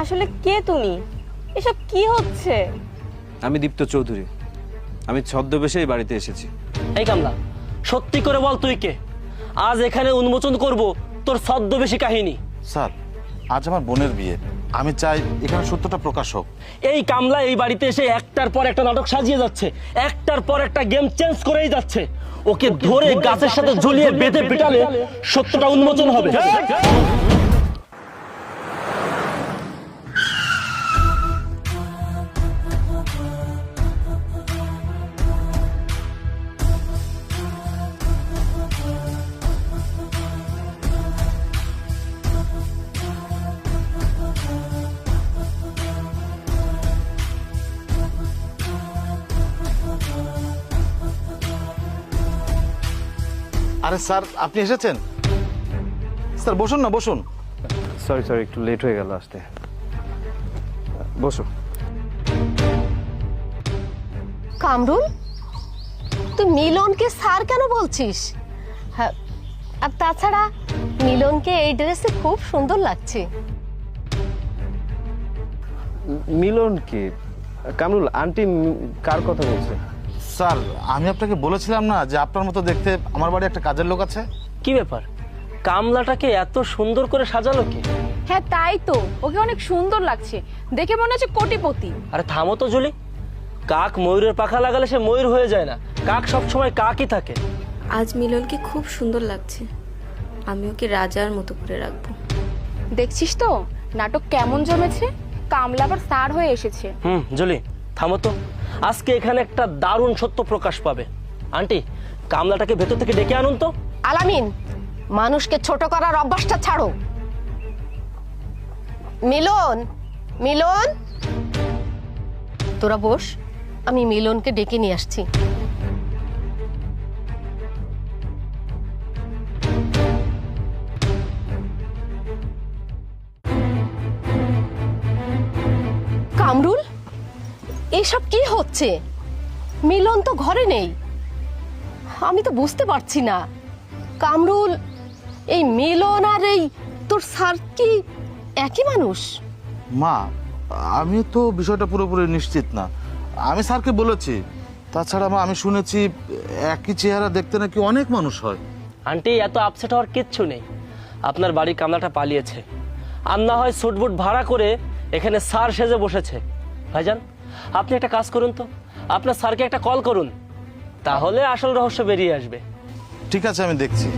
আসলে কে তুমি? এসব কি হচ্ছে? আমি দীপ্ত চৌধুরী। আমি ছদ্মবেশে এই বাড়িতে এসেছি। এই কামলা, সত্যি করে বল তুই কে? আজ এখানে উন্মোচন করব তোর ছদ্মবেশী কাহিনী। স্যার, আজ আমার বোনের বিয়ে, আমি চাই এখানে সত্যটা প্রকাশ হোক। এই কামলা এই বাড়িতে এসে একটার পর একটা নাটক সাজিয়ে যাচ্ছে, একটার পর একটা গেম চেঞ্জ করেই যাচ্ছে। ওকে ধরে গাছের সাথে ঝুলিয়ে বেঁধে পিটালে সত্যটা উন্মোচন হবে। আরে স্যার, আপনি এসেছেন? স্যার বসুন না, বসুন। সরি একটু লেট হয়ে গেল আসতে। বসো। কামরুল, তুই মিলনকে স্যার কেন বলছিস? হ্যাঁ, আর তাছাড়া মিলনকে এই ড্রেসে খুব সুন্দর লাগছে। মিলন কি? কামরুল আন্টি কার কথা বলছে? স্যার, আমি আপনাকে বলেছিলাম না যে আপনার মতো দেখতে আমার বাড়ি একটা কাজের লোক আছে। কি ব্যাপার, কামলাটাকে এত সুন্দর করে সাজালো কি? হ্যাঁ তাই তো, ওকে অনেক সুন্দর লাগছে, দেখে মনে হচ্ছে কোটিপতি। আরে থামো তো জুলি, কাক ময়ূরের পাখা লাগালে সে ময়ূর হয়ে যায় না, কাক সব সময় কাকই থাকে। আজ মিলনকে খুব সুন্দর লাগছে, আমি ওকে রাজার মতো করে রাখবো। দেখছিস তো নাটক কেমন জমেছে, কামলা আবার স্যার হয়ে এসেছে। জুলি থামো তো, আজকে এখানে একটা দারুণ সত্য প্রকাশ পাবে। আন্টি, কামলাটাকে ভেতর থেকে ডেকে আনুন তো। আলামিন, মানুষকে ছোট করার অভ্যাসটা ছাড়ো। মিলন, মিলন, তোরা বস, আমি মিলনকে ডেকে নিয়ে আসছি। কামরুল, এসব কি হচ্ছে? মিলন তো ঘরে নেই, আমি তো বুঝতে পারছি না। কামরুল, এই মিলন আর এই তোর স্যার কি একই মানুষ? মা, আমি তো বিষয়টা পুরোপুরি নিশ্চিত না। আমি স্যারকে বলেছি, তাছাড়া মা আমি শুনেছি একই চেহারা দেখতে নাকি অনেক মানুষ হয়। আন্টি, এত আপসেট হওয়ার কিচ্ছু নেই। আপনার বাড়ির কামলাটা পালিয়েছে, আর না হয় সুটবুট ভাড়া করে এখানে স্যার সেজে বসেছে। ভাইজান, আপনি একটা কাজ করুন তো, আপনার স্যারকে একটা কল করুন, তাহলে আসল রহস্য বেরিয়ে আসবে। ঠিক আছে, আমি দেখছি।